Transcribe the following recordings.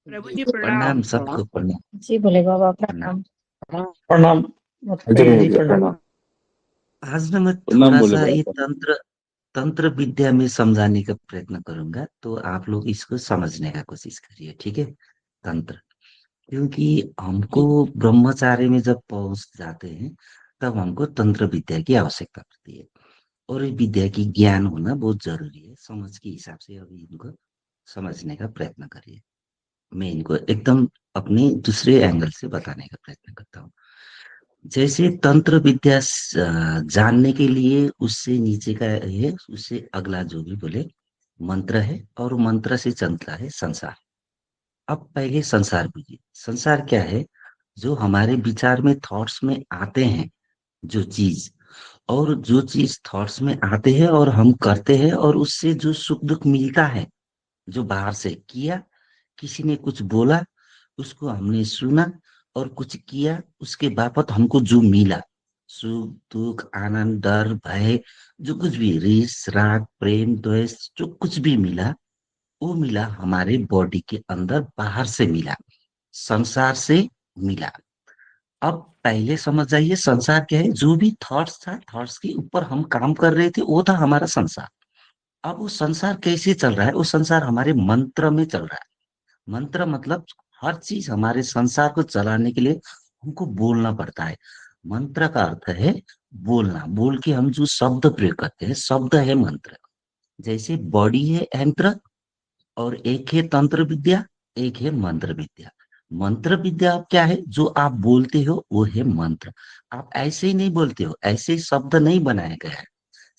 प्रभु जी जी प्रणाम, प्रणाम। सबको प्रणाम। जी भोले बाबा प्रणाम। प्रणाम। प्रणाम। अच्छा भैया जी भैया प्रणाम। आज ना मैं प्रणाम थोड़ा बोले सा ये बाबा। तंत्र तंत्र विद्या में समझाने का प्रयत्न करूंगा, तो आप लोग इसको समझने का कोशिश करिए, ठीक है। तंत्र, क्योंकि हमको ब्रह्मचार्य में जब पहुंच जाते हैं तब हमको तंत्र विद्या की आवश्यकता पड़ती है। और ये विद्या की ज्ञान होना बहुत जरूरी है। समझ के हिसाब से अभी इनको समझने का प्रयत्न करिए। मैं इनको एकदम अपने दूसरे एंगल से बताने का प्रयत्न करता हूँ। जैसे तंत्र विद्या जानने के लिए उससे नीचे का है, उससे अगला जो भी बोले मंत्र है, और मंत्र से चलता है संसार। अब पहले संसार बुझिए। संसार क्या है? जो हमारे विचार में, थॉट्स में आते हैं, जो चीज, और जो चीज थॉट्स में आते हैं और हम करते हैं, और उससे जो सुख दुख मिलता है, जो बाहर से किया, किसी ने कुछ बोला, उसको हमने सुना और कुछ किया, उसके बाबत हमको जो मिला, सुख दुख आनंद डर भय, जो कुछ भी, रीस राग प्रेम द्वेष, जो कुछ भी मिला, वो मिला हमारे बॉडी के अंदर, बाहर से मिला, संसार से मिला। अब पहले समझ जाइए संसार क्या है। जो भी थॉट्स था, थॉट्स के ऊपर हम काम कर रहे थे, वो था हमारा संसार। अब वो संसार कैसे चल रहा है? वो संसार हमारे मंत्र में चल रहा है। मंत्र मतलब हर चीज हमारे संसार को चलाने के लिए हमको बोलना पड़ता है। मंत्र का अर्थ है बोलना। बोल के हम जो शब्द प्रयोग करते हैं, शब्द है मंत्र। जैसे बॉडी है यंत्र, और एक है तंत्र विद्या, एक है मंत्र विद्या। मंत्र विद्या क्या है? जो आप बोलते हो वो है मंत्र। आप ऐसे ही नहीं बोलते हो, ऐसे शब्द नहीं बनाए गए हैं।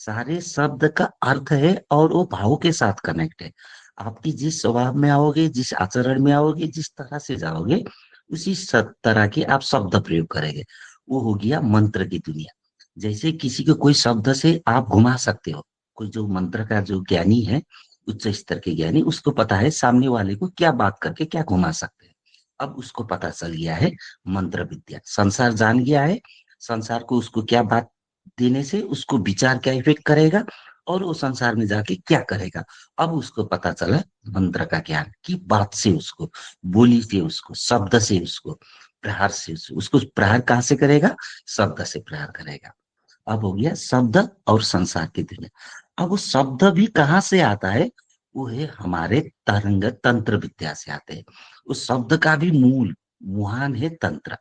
सारे शब्द का अर्थ है और वो भाव के साथ कनेक्ट है। आपकी जिस स्वभाव में आओगे, जिस आचरण में आओगे, जिस तरह से जाओगे, उसी तरह के आप शब्द प्रयोग करेंगे। वो हो गया मंत्र की दुनिया। जैसे किसी को कोई शब्द से आप घुमा सकते हो। कोई जो मंत्र का जो ज्ञानी है, उच्च स्तर के ज्ञानी, उसको पता है सामने वाले को क्या बात करके क्या घुमा सकते हैं। अब उसको पता चल गया है मंत्र विद्या। संसार जान गया है संसार को, उसको क्या बात देने से उसको विचार क्या इफेक्ट करेगा, और वो संसार में जाके क्या करेगा। अब उसको पता चला मंत्र का ज्ञान की बात से, उसको बोली से, उसको शब्द से, उसको प्रहार से, उसको प्रहार कहाँ से करेगा? शब्द से प्रहार करेगा। अब हो गया शब्द और संसार की दुनिया। अब वो शब्द भी कहाँ से आता है? वो है हमारे तरंग तंत्र विद्या से आते हैं। उस शब्द का भी मूल मुहान है तंत्र।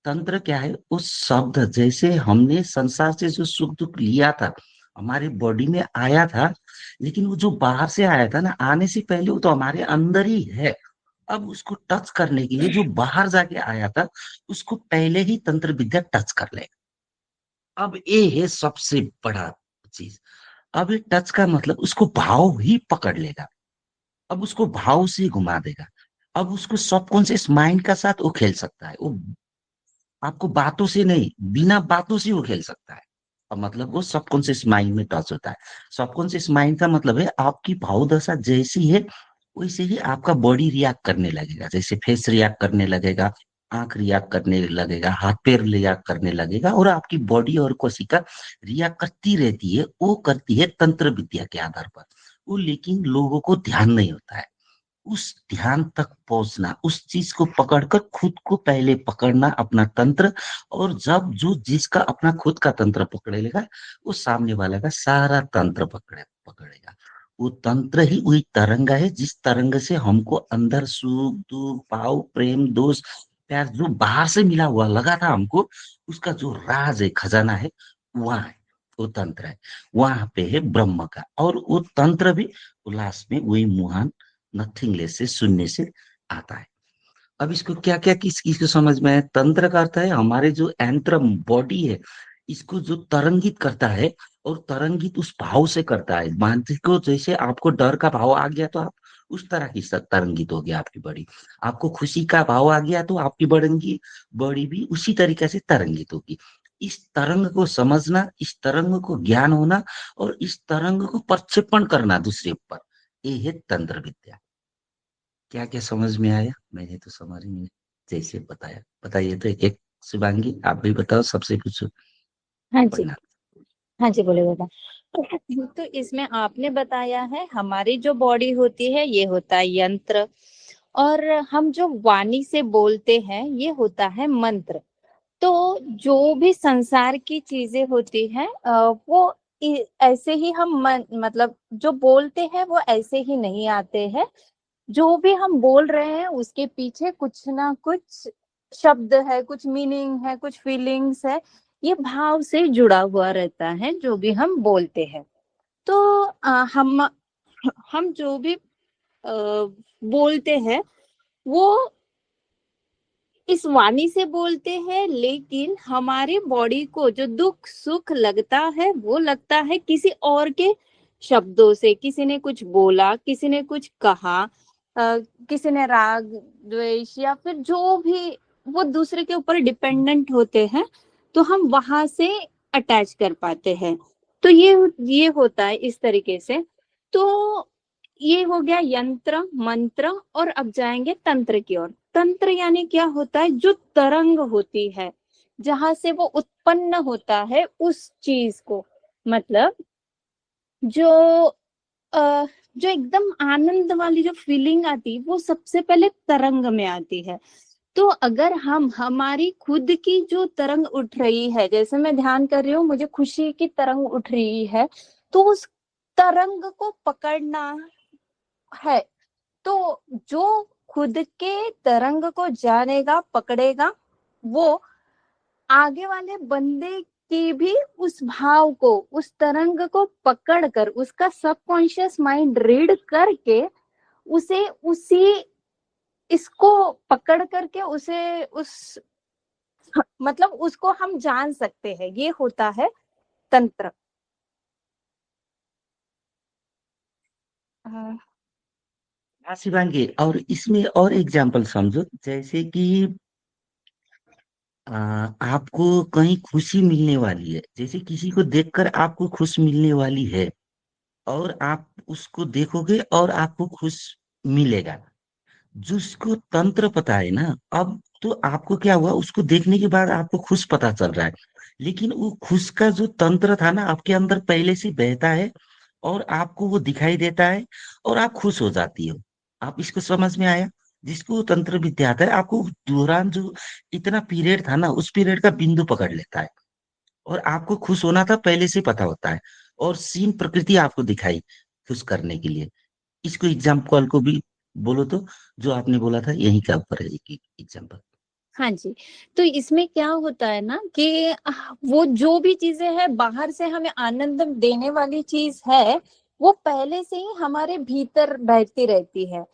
तंत्र क्या है? उस शब्द, जैसे हमने संसार से जो सुख दुख लिया था, हमारे बॉडी में आया था, लेकिन वो जो बाहर से आया था ना, आने से पहले वो तो हमारे अंदर ही है। अब उसको टच करने के लिए जो बाहर जाके आया था, उसको पहले ही तंत्र विद्या टच कर लेगा। अब ये है सबसे बड़ा चीज। अब ये टच का मतलब उसको भाव ही पकड़ लेगा। अब उसको भाव से घुमा देगा। अब उसको सबकॉन्शियस माइंड का साथ वो खेल सकता है। वो आपको बातों से नहीं, बिना बातों से वो खेल सकता है। अब मतलब वो सबकॉन्शियस माइंड में टच होता है। सबकॉन्शियस माइंड का मतलब है आपकी भाव दशा जैसी है वैसे ही आपका बॉडी रिएक्ट करने लगेगा। जैसे फेस रिएक्ट करने लगेगा, आंख रिएक्ट करने लगेगा, हाथ पैर रिएक्ट करने लगेगा, और आपकी बॉडी और कोशिका रिएक्ट करती रहती है। वो करती है तंत्र विद्या के आधार पर। वो लेकिन लोगों को ध्यान नहीं होता है। उस ध्यान तक पहुंचना, उस चीज को पकड़कर खुद को पहले पकड़ना, अपना तंत्र। और जब जो जिसका अपना खुद का तंत्र पकड़ेगा, वो सामने वाला का सारा तंत्र पकड़ेगा। वो तंत्र ही वही तरंग है, जिस तरंग से हमको अंदर सुख दुख भाव प्रेम दोष प्यार जो बाहर से मिला हुआ लगा था हमको, उसका जो राज है, खजाना है, वहां है। वो तंत्र है। वहां पे है ब्रह्म का। और वो तंत्र भी उल्लास में वही मुहान नथिंगलेस से, शून्य से आता है। अब इसको क्या क्या किस किस को समझ में है? तंत्र का अर्थ है हमारे जो यंत्र बॉडी है, इसको जो तरंगित करता है, और तरंगित उस भाव से करता है। मानसिक को, जैसे आपको डर का भाव आ गया तो आप उस तरह की तरंगित हो गया आपकी बॉडी। आपको खुशी का भाव आ गया तो आपकी बॉडी भी उसी तरीके से तरंगित होगी। इस तरंग को समझना, इस तरंग को ज्ञान होना, और इस तरंग को प्रक्षेपण करना दूसरे ऊपर, ये है तंत्र विद्या। क्या क्या समझ में आया? मैंने तो समझ ही नहीं जैसे बताया। बताइए तो एक एक। शिवांगी आप भी बताओ, सबसे कुछ हाँ जी। पढ़ना। हाँ जी बोले बाबा। तो इसमें आपने बताया है हमारी जो बॉडी होती है ये होता है यंत्र, और हम जो वाणी से बोलते हैं ये होता है मंत्र। तो जो भी संसार की चीजें होती हैं वो ऐसे ही हम मतलब जो बोलते हैं वो ऐसे ही नहीं आते हैं। जो भी हम बोल रहे हैं उसके पीछे कुछ ना कुछ शब्द है, कुछ मीनिंग है, कुछ फीलिंग्स है। ये भाव से जुड़ा हुआ रहता है जो भी हम बोलते हैं। तो हम जो भी बोलते हैं वो इस वाणी से बोलते हैं, लेकिन हमारे बॉडी को जो दुख सुख लगता है वो लगता है किसी और के शब्दों से। किसी ने कुछ बोला, किसी ने कुछ कहा, किसी ने राग द्वेष या फिर जो भी, वो दूसरे के ऊपर डिपेंडेंट होते हैं, तो हम वहां से अटैच कर पाते हैं। तो ये होता है इस तरीके से। तो ये हो गया यंत्र मंत्र। और अब जाएंगे तंत्र की ओर। तंत्र यानी क्या होता है? जो तरंग होती है, जहां से वो उत्पन्न होता है उस चीज को, मतलब जो अ, जो एकदम आनंद वाली जो फीलिंग आती वो सबसे पहले तरंग में आती है। तो अगर हम हमारी खुद की जो तरंग उठ रही है, जैसे मैं ध्यान कर रही हूँ मुझे खुशी की तरंग उठ रही है, तो उस तरंग को पकड़ना है। तो जो खुद के तरंग को जानेगा, पकड़ेगा, वो आगे वाले बंदे की भी उस भाव को, उस तरंग को पकड़ कर, उसका सबकॉन्शियस माइंड रीड करके उसे उसी इसको पकड़ करके उसे उस मतलब उसको हम जान सकते हैं। ये होता है तंत्र। हाँ। हाँ शिवांगी, और इसमें और एग्जाम्पल समझो, जैसे कि आपको कहीं खुशी मिलने वाली है, जैसे किसी को देखकर आपको खुश मिलने वाली है, और आप उसको देखोगे और आपको खुश मिलेगा। जिसको तंत्र पता है ना, अब तो आपको क्या हुआ, उसको देखने के बाद आपको खुश पता चल रहा है, लेकिन वो खुश का जो तंत्र था ना आपके अंदर पहले से बहता है, और आपको वो दिखाई देता है, और आप खुश हो जाती हो। आप इसको समझ में आया? जिसको तंत्र विद्या आता है, आपको उस दौरान जो इतना पीरियड था ना, उस पीरियड का बिंदु पकड़ लेता है, और आपको खुश होना था पहले से पता होता है, और सीन प्रकृति आपको दिखाई खुश करने के लिए। इसको एग्जाम्पल को भी बोलो तो, जो आपने बोला था यही का ऊपर है एक एग्जाम्पल। हाँ जी। तो इसमें क्या होता है ना कि वो जो भी चीजें है बाहर से हमें आनंद देने वाली चीज है, वो पहले से ही हमारे भीतर बैठती रहती है।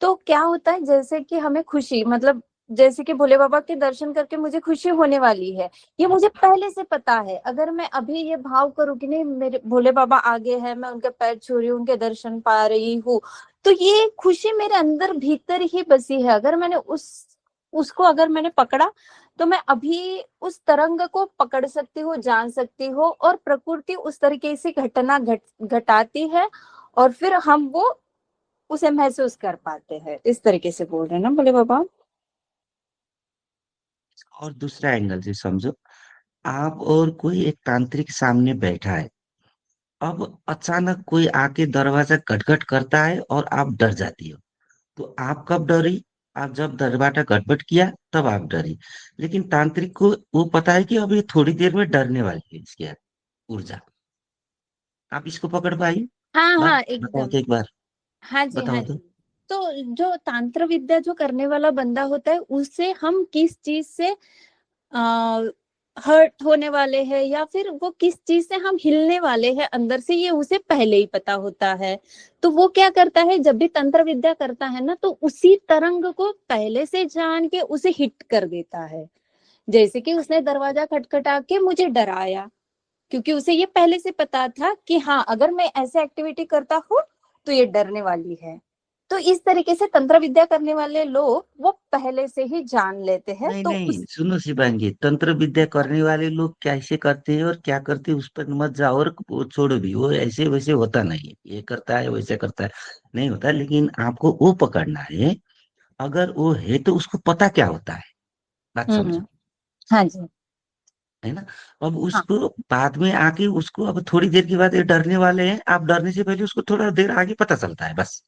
तो क्या होता है, जैसे कि हमें खुशी, मतलब जैसे कि भोले बाबा के दर्शन करके मुझे खुशी होने वाली है, ये मुझे पहले से पता है। अगर मैं अभी ये भाव करूँ कि नहीं, मेरे भोले बाबा आगे है, मैं उनके पैर छू रही हूँ, उनके दर्शन पा रही हूँ, तो ये खुशी मेरे अंदर भीतर ही बसी है। अगर मैंने उसको अगर मैंने पकड़ा, तो मैं अभी उस तरंग को पकड़ सकती हूँ, जान सकती हूँ, और प्रकृति उस तरीके से घटना घटाती है, और फिर हम वो उसे महसूस कर पाते हैं। इस तरीके से बोल रहे हैं ना बोले बाबा। और दूसरा एंगल से समझो, आप और कोई एक तांत्रिक सामने बैठा है, अब अचानक कोई आके दरवाजा खटखट करता है और आप डर जाती हो। तो आप कब डरी? आप जब दरवाजा खटखट किया तब आप डरी। लेकिन तांत्रिक को वो पता है कि अब ये थोड़ी देर में डरने वाली है इसकी ऊर्जा। आप इसको पकड़ पाई? हाँ बात हाँ बताओ एकदम। तो एक बार। हाँ जी, हाँ बताओ तो। जी। तो जो तांत्र विद्या जो करने वाला बंदा होता है, उससे हम किस चीज से हर्ट होने वाले हैं, या फिर वो किस चीज से हम हिलने वाले हैं अंदर से, ये उसे पहले ही पता होता है। तो वो क्या करता है, जब भी तंत्र विद्या करता है ना, तो उसी तरंग को पहले से जान के उसे हिट कर देता है। जैसे कि उसने दरवाजा खटखटा के मुझे डराया, क्योंकि उसे ये पहले से पता था कि हाँ, अगर मैं ऐसे एक्टिविटी करता हूँ तो ये डरने वाली है। तो इस तरीके से तंत्र विद्या करने वाले लोग वो पहले से ही जान लेते हैं। नहीं तो नहीं, उस सुनो शिवांगी, तंत्र विद्या करने वाले लोग कैसे करते हैं और क्या करते हैं उस पर मत जाओ, और वो छोड़ो भी, वो ऐसे वैसे होता नहीं है, ये करता है वैसे करता है, नहीं होता। लेकिन आपको वो पकड़ना है, अगर वो है तो उसको पता क्या होता है, बात समझो। हम्म। हाँ जी। है ना? अब हाँ उसको बाद में आके उसको, अब थोड़ी देर के बाद ये डरने वाले हैं, आप डरने से पहले उसको थोड़ा देर आगे पता चलता है बस।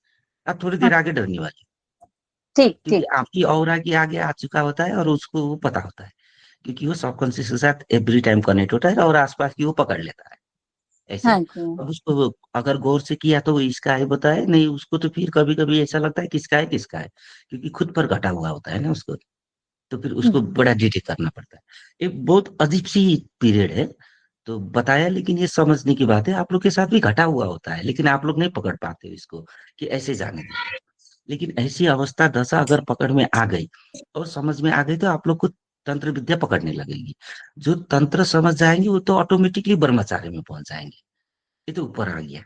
आप थोड़ी हाँ देर आगे डरने वाले ठीक क्योंकि ठीक। आपकी ऑरा के आगे आ चुका होता है और उसको वो पता होता है, क्योंकि वो सबकॉन्शियस के साथ एवरी टाइम कनेक्ट होता है और आसपास की वो पकड़ लेता है ऐसे। हाँ जी। अब उसको अगर गौर से किया तो वो इसका है बताए नहीं, उसको तो फिर कभी कभी ऐसा लगता है किसका है किसका है, क्योंकि खुद पर घटा हुआ होता है ना उसको। तो फिर उसको बड़ा डिटेक्ट करना पड़ता है। एक बहुत अजीब सी पीरियड है। तो बताया, लेकिन ये समझने की बात है, आप लोग के साथ भी घटा हुआ होता है, लेकिन आप लोग नहीं पकड़ पाते हो इसको कि ऐसे जाने दो। लेकिन ऐसी अवस्था दशा अगर पकड़ में आ गई और समझ में आ गई तो आप लोग को तंत्र विद्या पकड़ने लगेगी। जो तंत्र समझ जाएंगे वो तो ऑटोमेटिकली ब्रह्मचार्य में पहुंच जाएंगे। ये तो ऊपर आ गया।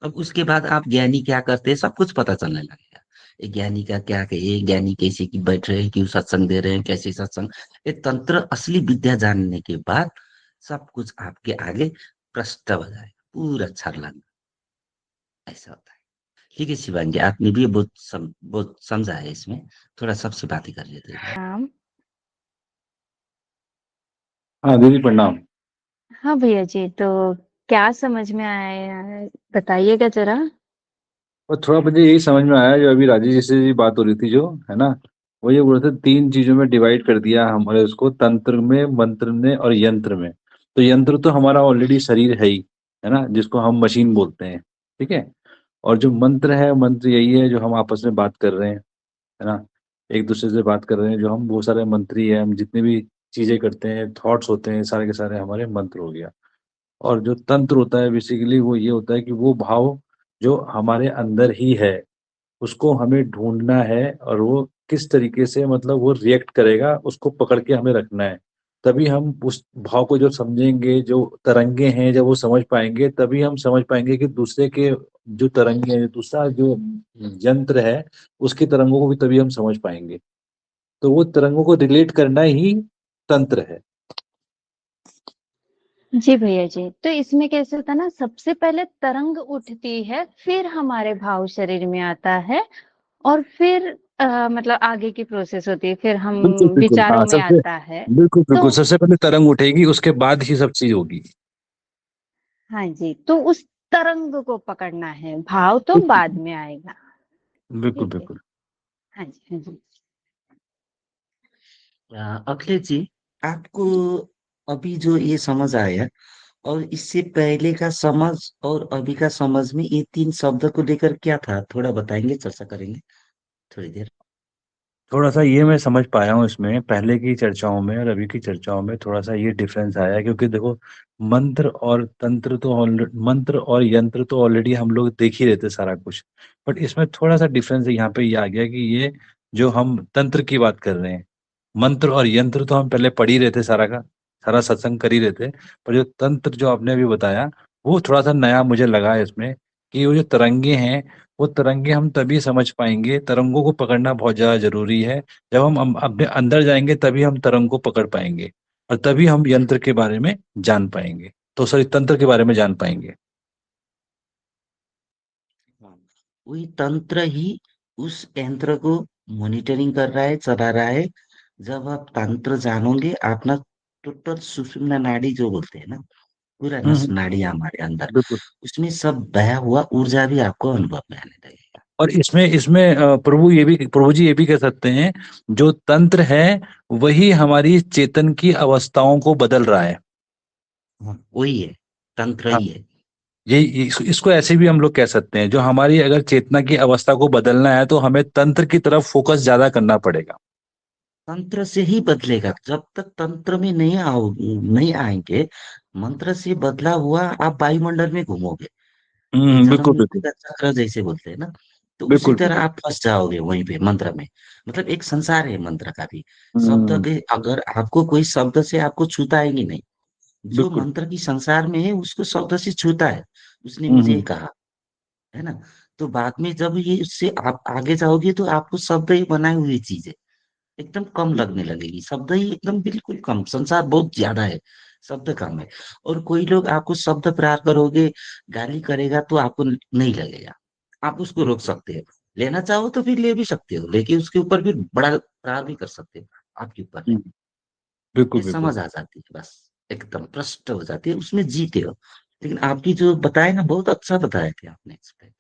अब उसके बाद आप ज्ञानी क्या करते हैं सब कुछ पता चलने लगेगा। ये ज्ञानी का क्या कहे, ज्ञानी कैसे की बैठ रहे हैं, क्यों सत्संग दे रहे हैं, कैसे सत्संग। ये तंत्र असली विद्या जानने के बाद सब कुछ आपके आगे प्रश्न हो जाएगा, पूरा छर्लंग। ऐसा होता है। ठीक है शिवांगी, आपने भी बहुत समझा है इसमें। थोड़ा सबसे बातें कर लेते हैं इधर। हाँ। हाँ दीदी प्रणाम। हाँ भैया जी, तो क्या समझ में आया, बताइएगा जरा। और थोड़ा मुझे यही समझ में आया जो अभी राजेश जी से जी बात हो रही थी जो है ना, वो ये बोल रहे थे 3 चीजों में डिवाइड कर दिया हमारे उसको, तंत्र में, मंत्र में और यंत्र में। तो यंत्र तो हमारा ऑलरेडी शरीर है ना, जिसको हम मशीन बोलते हैं। ठीक है। और जो मंत्र है, मंत्र यही है जो हम आपस में बात कर रहे हैं, है ना, एक दूसरे से बात कर रहे हैं, जो हम वो सारे मंत्री हैं, हम जितनी भी चीजें करते हैं, थॉट्स होते हैं, सारे के सारे हमारे मंत्र हो गया। और जो तंत्र होता है बेसिकली वो ये होता है कि वो भाव जो हमारे अंदर ही है उसको हमें ढूंढना है, और वो किस तरीके से मतलब वो रिएक्ट करेगा उसको पकड़ के हमें रखना है। तभी हम उस भाव को जो समझेंगे, जो तरंगे हैं जब वो समझ पाएंगे, तभी हम समझ पाएंगे कि दूसरे के जो तरंगे हैं, दूसरा जो यंत्र है उसकी तरंगों को भी तभी हम समझ पाएंगे। तो वो तरंगों को रिलेट करना ही तंत्र है। जी भैया जी, तो इसमें कैसे होता है ना, सबसे पहले तरंग उठती है, फिर हमारे भाव शरीर में आता है, और फिर मतलब आगे की प्रोसेस होती है, फिर हम बिल्कुल बिल्कुल, हाँ विचारों में सबसे आता है। बिल्कुल तो बिल्कुल, सबसे पहले तरंग उठेगी उसके बाद ही सब चीज होगी। हाँ जी, तो उस तरंग को पकड़ना है, भाव तो बाद में आएगा। बिल्कुल ठीक है। बिल्कुल। हाँ जी, हाँ जी। अखिलेश जी, आपको अभी जो ये समझ आया और इससे पहले का समझ और अभी का समझ में ये तीन शब्द को लेकर क्या था, थोड़ा बताएंगे, चर्चा करेंगे थोड़ी देर। थोड़ा सा ये मैं समझ पाया हूँ इसमें, पहले की चर्चाओं में और अभी की चर्चाओं में थोड़ा सा ये डिफरेंस आया है, क्योंकि देखो मंत्र और यंत्र तो ऑलरेडी हम लोग देख ही रहे थे सारा कुछ। बट इसमें थोड़ा सा डिफरेंस यहाँ पे ये आ गया कि ये जो हम तंत्र की बात कर रहे हैं, मंत्र और यंत्र तो हम पहले पढ़ ही रहे थे, सारा का सारा सत्संग कर ही रहे थे। पर जो तंत्र जो आपने अभी बताया वो थोड़ा सा नया मुझे लगा है इसमें, कि वो जो तरंगे हैं वो तरंगे हम तभी समझ पाएंगे, तरंगों को पकड़ना बहुत ज्यादा जरूरी है। जब हम अपने अंदर जाएंगे तभी हम तरंग को पकड़ पाएंगे, और तभी हम यंत्र के बारे में जान पाएंगे, तो सॉरी तंत्र के बारे में जान पाएंगे। हाँ, वही तंत्र ही उस यंत्र को मॉनिटरिंग कर रहा है, चला रहा है। जब आप तंत्र जानोगे, आप ना टोटल सुषुम्ना नाड़ी जो बोलते हैं ना, पूरा नस हम्म। नाड़ी हमारे अंदर, बिल्कुल। उसमें सब बहा हुआ ऊर्जा भी आपको अनुभव में आने लगेगा। और इसमें इसमें प्रभु जी ये भी कह सकते हैं, जो तंत्र है वही हमारी चेतन की अवस्थाओं को बदल रहा है। हाँ, वही है, तंत्र हाँ, ही है। इसको ऐसे भी हम लोग कह सकते हैं, जो हमारी अगर चेतना की अवस्था को बदलना है तो हमें तंत्र की तरफ फोकस ज्यादा करना पड़ेगा। तंत्र से ही बदलेगा, जब तक तंत्र में नहीं आएंगे। मंत्र से बदला हुआ आप वायुमंडल में घूमोगे, ये जन्म बिल्कुल मृत्यु बिल्कुल। का चक्र जैसे बोलते हैं ना, तो उसी बिल्कुल तरह बिल्कुल। आप फंस जाओगे वहीं पे मंत्र में। मतलब एक संसार है मंत्र का भी। शब्द हम्म। के अगर आपको कोई शब्द से आपको छूता है कि नहीं, जो बिल्कुल। मंत्र की संसार में है उसको शब्द से छूता है। उसने मुझे हम्म। कहा, है ना। तो बाद में जब ये उससे आप आगे जाओगे तो आपको शब्द ही बनाई हुई चीज है, एकदम कम लगने लगेगी। शब्द ही एकदम बिल्कुल कम, संसार बहुत ज्यादा है, शब्द कम है। और कोई लोग आपको शब्द प्रहार करोगे, गाली करेगा तो आपको नहीं लगेगा, आप उसको रोक सकते हो। लेना चाहो तो फिर ले भी सकते हो, लेकिन उसके ऊपर भी बड़ा प्रहार भी कर सकते हो, आपके ऊपर है। हम्म। बिल्कुल ये बिल्कुल। समझ आ जाती है बस, एकदम प्रष्ट हो जाती है, उसमें जीते हो। लेकिन आपकी जो बताए ना, बहुत अच्छा बताए थे आपने इस पे।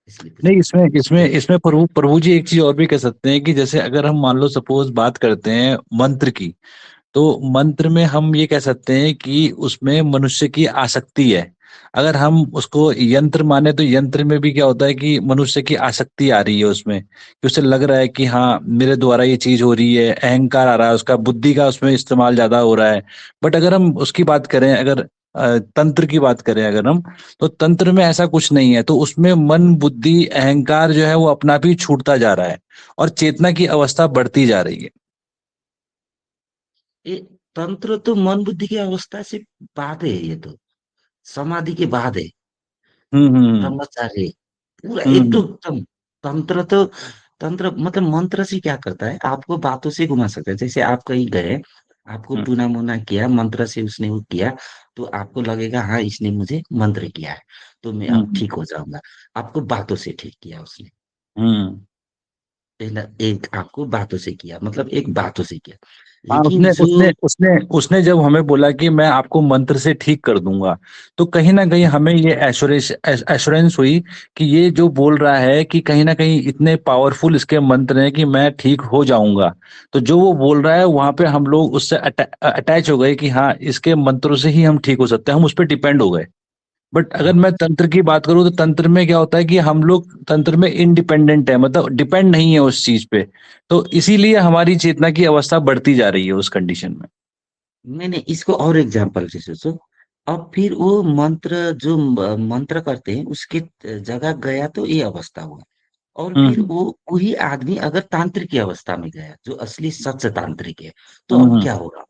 इसलिए पूछ नहीं, रहा इसमें इसमें हूँ। इसमें प्रभु प्रभु जी एक चीज और भी कह सकते हैं कि जैसे अगर हम मान लो सपोज बात करते हैं मंत्र की, तो मंत्र में हम ये कह सकते हैं कि उसमें मनुष्य की आसक्ति है। अगर हम उसको यंत्र माने तो यंत्र में भी क्या होता है कि मनुष्य की आसक्ति आ रही है उसमें, कि उसे लग रहा है कि हाँ मेरे द्वारा ये चीज हो रही है, अहंकार आ रहा है, उसका बुद्धि का उसमें इस्तेमाल ज्यादा हो रहा है। बट अगर हम उसकी बात करें, अगर तंत्र की बात करें अगर हम, तो तंत्र में ऐसा कुछ नहीं है। तो उसमें मन बुद्धि अहंकार जो है वो अपना भी छूटता जा रहा है और चेतना की अवस्था बढ़ती जा रही है। ये तंत्र तो मन बुद्धि की अवस्था से बाद है, ये तो समाधि के बाद है। हम्म। ब्रह्मचार्य पूरा हम्म एक तो हम्म एकदम तंत्र तो, तंत्र मतलब मंत्र से क्या करता है, आपको बातों से घुमा सकता है। जैसे आप कहीं गए, आपको हम्म टूना मुना किया, मंत्र से उसने वो किया, तो आपको लगेगा हाँ इसने मुझे मंत्र किया है, तो मैं अब हम्म ठीक हो जाऊंगा। आपको बातों से ठीक किया उसने। हम्म। पहला एक आपको बातों से किया, मतलब एक बातों से किया, हाँ, लेकिन उसने उसने जो उसने उसने जब हमें बोला कि मैं आपको मंत्र से ठीक कर दूंगा, तो कहीं ना कहीं हमें ये एश्योरेंस एश्योरेंस हुई कि ये जो बोल रहा है कि कहीं ना कहीं इतने पावरफुल इसके मंत्र हैं कि मैं ठीक हो जाऊंगा। तो जो वो बोल रहा है वहां पे हम लोग उससे अटैच हो गए कि हाँ इसके मंत्रों से ही हम ठीक हो सकते हैं, हम उस पर डिपेंड हो गए। बट अगर हाँ, मैं तंत्र की बात करूं तो तंत्र में क्या होता है कि हम लोग तंत्र में इंडिपेंडेंट है, मतलब डिपेंड नहीं है उस चीज पे। तो इसीलिए हमारी चेतना की अवस्था बढ़ती जा रही है उस कंडीशन में। मैंने इसको और एग्जांपल से सोचो। अब फिर वो मंत्र जो मंत्र करते हैं उसके जगह गया तो ये अवस्था हुआ, और फिर हम्म वो वही आदमी अगर तांत्रिक की अवस्था में गया, जो असली सच तांत्रिक है, तो अब हम्म क्या होगा?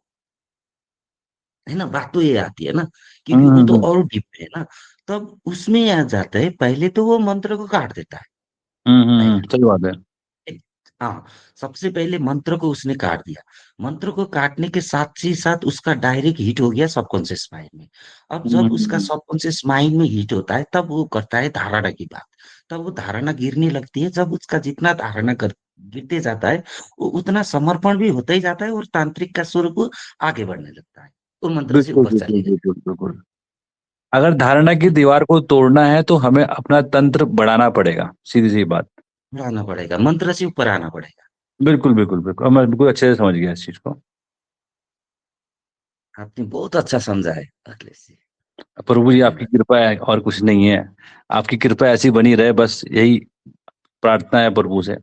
है ना, बात तो ये आती है ना, क्योंकि हम्म वो तो हम्म और डीप है ना। तब उसमें आ जाता है, पहले तो वो मंत्र को काट देता है। पहला, सही बात है। हाँ, सबसे पहले मंत्र को उसने काट दिया। मंत्र को काटने के साथ ही साथ उसका डायरेक्ट हिट हो गया सबकॉन्शियस माइंड में। अब जब उसका हम्म। सबकॉन्शियस माइंड में हिट होता है, तब वो करता है धारणा की बात। तब वो धारणा गिरने लगती है। जब उसका जितना धारणा कर गिरते जाता है, वो उतना समर्पण भी होता ही जाता है, और तांत्रिक का स्वरूप आगे बढ़ने लगता है, वो मंत्र से बिल्कुल ऊपर बिल्कुल चले बिल्कुल बिल्कुल। अगर धारणा की जाए। दीवार को तोड़ना है तो हमें अपना तंत्र बढ़ाना पड़ेगा, सीधी सी बात। बढ़ाना पड़ेगा, मंत्र से ऊपर आना पड़ेगा। बिल्कुल बिल्कुल बिल्कुल, मैं बिल्कुल अच्छे से समझ गया इस चीज को। आपने बहुत अच्छा समझा है अखिलेश जी। प्रभु जी आपकी धन्यवाद। कृपा है और कुछ नहीं है। आपकी कृपा ऐसी बनी रहे, बस यही प्रार्थना है प्रभु से।